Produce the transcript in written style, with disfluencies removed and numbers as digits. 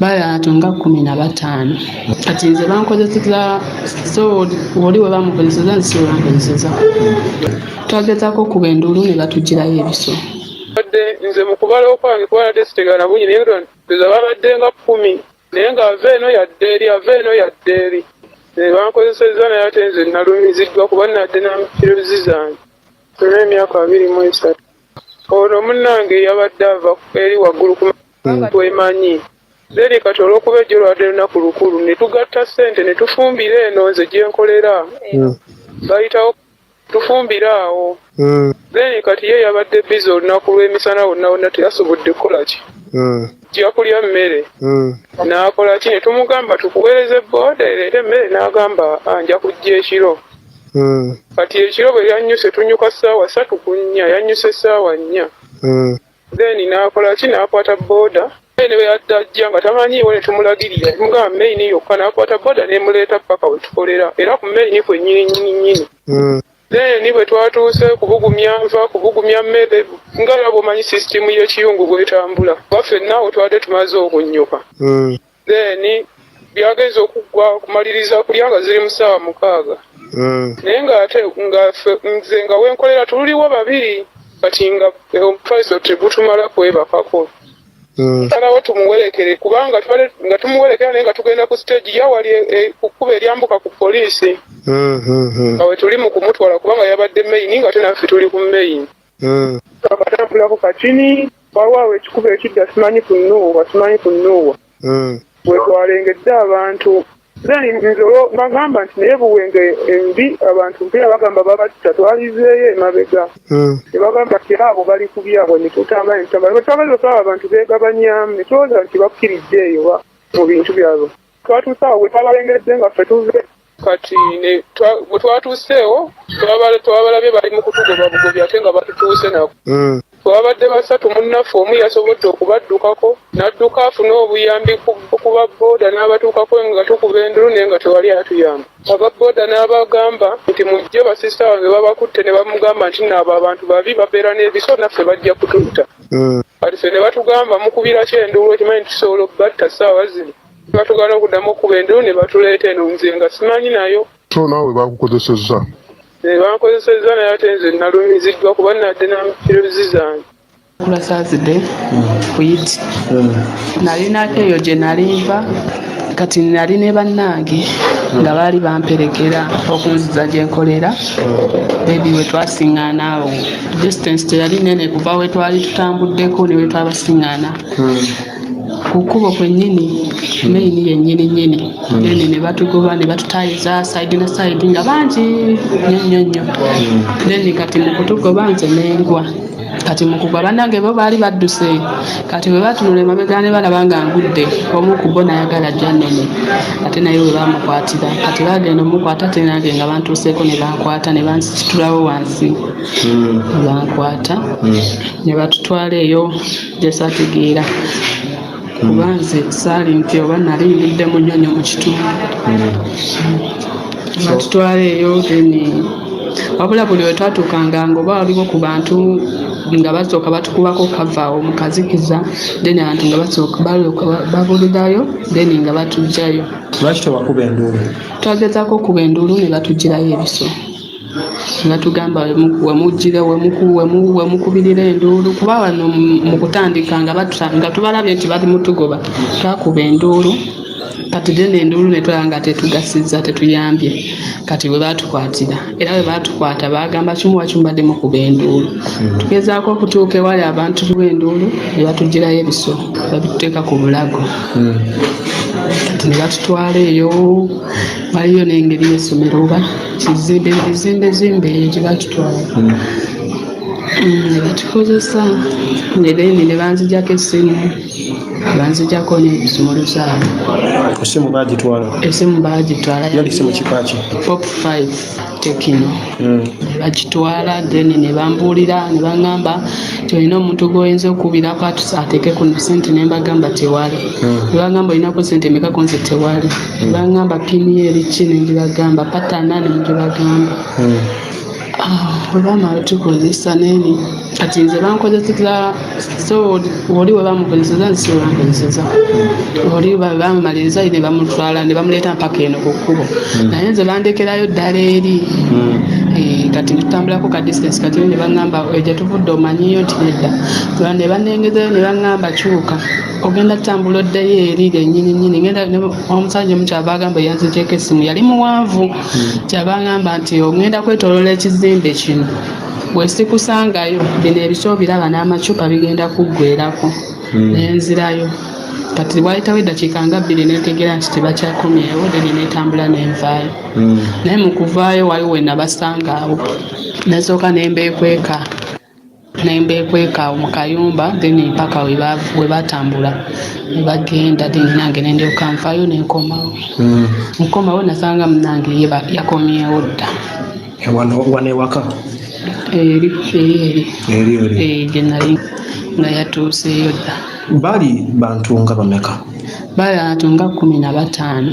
Bayatunga 15 kati nze bankozeseza so oli we bamukozeseza nsi we bankozeseza twagezaako okuba enduulu ne batugirayo ebiso nze mu kubala okwange kubala tesitegana bungi naye ndoza babadde nga 10 naye nga ava eno yadde eri bankozeseza naye ate nze nalumiziddwa kuba nadde namupiruzi zange tuna emyaka 23 ono munnange yabadde ava eri waggulu kumanga twemanyi zeri kati olw'okuba ejjo lwadde lunaku lukulu ne tugatta ssente ne tufumbira eno nze gye nkolera bayitawo tufumbira awo zeri kati ye yabadde bizi olunaku lw'emisana wonna teyasobodde kukola ki kya kulya mmere n'akola ki ne tumugamba tukuweereze booda ereeta emmere n'agamba nja kujja ekiro kati ekiro bwe yannyuse tunyuka ssaawa 3 ku 4 yannyuse ssaawa 4 then n'akola ki n'akwata booda ne bwe yadda nga tamanyiiwo ne tumulagirira tumugamba meyini yokka n'akwata booda n'emuleeta paka we tukolera era ku meyini kwe nnyini then bwe twatuuse kubugumya mmere nga era bw'omanyi sisitimu y'ekiyungu bw'etambula baffe naawe twadde tumaze okunnyuka then byageze okuggwa kumaliriza kulya nga ziri mu ssaawa 6 naye ng'ate nze nga wenkolera tululiwo babiri kati nga omufaliso tegutumala kwebakako salawo tumuwerekere kubanga nga tumuwerekera naye nga tugenda ku stage yawali ku kkuba eryambuka ku poliisi nga we tuli mu kumutwala kubanga yabadde meyini nga tenaffe tuli ku meyini akatambulako katini walwawo ekikuba ekidda simanyi kunnuuwa bwe twalengedde abantu nze bagamba nti naye buwenge embi abantu mpera bagamba babatta twalizeeyo emabega nebagamba ti abo bali ku byabwe netutambala twagaliza osaba abantu begabanyamu netulowooza nti bakkiridde eyo mu bintu byabwe twatuuse awo bwe twabalengedde nga ffe tuve kati bwe twatuuseewo twabalabye bali mu kutugoba bugobi ate nga batutuuse nako twabadde 3 munnaffe omu yasobodde okubaddukako n'adduka afuna obuyambi kuba booda n'abatuukako nga tukuba endulu naye nga tewali atuyamba aba booda n'abagamba nti mujje basisita wange babakutte ne bamugamba nti naabo abantu babi babeera n'ebiso naffe bajja kututta kati ffe ne batugamba mukubira ki enduulu ekimanyi tusobola okubatta ssaawa zino batugana okuddamu okuba endulu ne batuleeta eno nze nga simanyi nayo so naawe bakukozesezza bankozesezza naye ate nze nalumiziddwa kuba nadde namupiruzi zange kulasazidde kuyiti nalinako eyo gye nalinva kati nali ne bannange nga baali bamperekera okunziza gye nkolera bebi we twasiŋŋaana awo distance teyali nene kuva we twali tutambuddeko ne we twabasiŋŋaana ku kkubo kwennyini meyini yennyini then ne batugoba ne batutayiza side ne side nga bangi nnyo then kati mu kutugoba nze n'engwa kati mu kugwa bannange bo baali badduse kati bwe batunula emabega ne balaba nga ngudde omu ku bo nayagala jjanone ate naye we bamukwatira kati bagenda omukwata ate nange nga bantuuseeko ne bankwata ne bansitulawo wansi ne bankwata ne batutwala eyo gye saategeera kuba nze saali nti oba nali ndidde mu nnyonyo mu kitundu batutwala eyo then wabula buli we twatuukanga ngaoba waliwo ku bantu nga basooka batukubako kavaawo mu kazikiza then abantu nga basooka babulirayo then nga batugjayo. Lwaki tewakuba enduulu? Twagezaako okuba enduulu ne batugirayo ebiso nga tugamba wemukubirira enduulu kuba wano mu kutandika nga tubalabye nti bali mutugoba twakuba enduulu kati then enduulu ne tulaba nga tetugasizza tetuyambye kati bwe batukwatira era bwe batukwata bagamba kimuwakimbadde mukuba enduulu tugezaako okutuuka ewali abantu b'enduulu ne batugirayo ebiso babituteeka ku bulago kati ne batutwala eyo waliyo n'engeri y'essomero oba bizimbe eyo gye batutwala ne batukozesa ne banzijako essimu banzijako n'ebisumuluzaalo. Essimu baagitwala? Essimu baagitwala yali essimu kikaaki? Pop 5 Tekino bagitwala then ne bambuulira ne baŋŋamba nti olina omuntu g'oyinza okubirako ateekeko sente ne mbagamba tewali ne bagamba olinako sente emekako nze tewali ne baŋŋamba pini eri ki ne ngibagamba patana ne ngibagamba bwe baamala tukozesa neni kati nze bankozeseza so oli we bamukozeseza nsi we bankozeseza oli bamumaliriza ne bamutwala ne bamuleeta mpaka eno ku kkubo naye nze bandekerayo ddala eri kati tutambulako ka distance kati ne baŋŋamba gye tuvudde omanyiyo nti nedda ne bannengezayo ne baŋŋamba kyuka ogenda tutambula oddeyo eri lyennyini ngenda omusajja omu kyava agamba yanzigyeko essimu yali muwanvu kyava agamba nti ogenda kwetoolola ekizimbe kino bwe sikusangayo bino ebiso biraba n'amacupa bigenda kuggweerako nenzirayo kati wayitawo eddakiika nga 2 netegera nti tebakyakomyewo deni netambula nenvaayo naye mu kuvaayo waliwo we nabasanga awo nasooka nembeekweka awo mu kayumba then mpaka we batambula ne bagenda then nange nendyoka nvaayo nenkomawo nasanga munange yakomyewo dda wano ewaka eri gye nali nga yatuuseeyo dda baali bantu nga bameka? Baali bantu nga 15.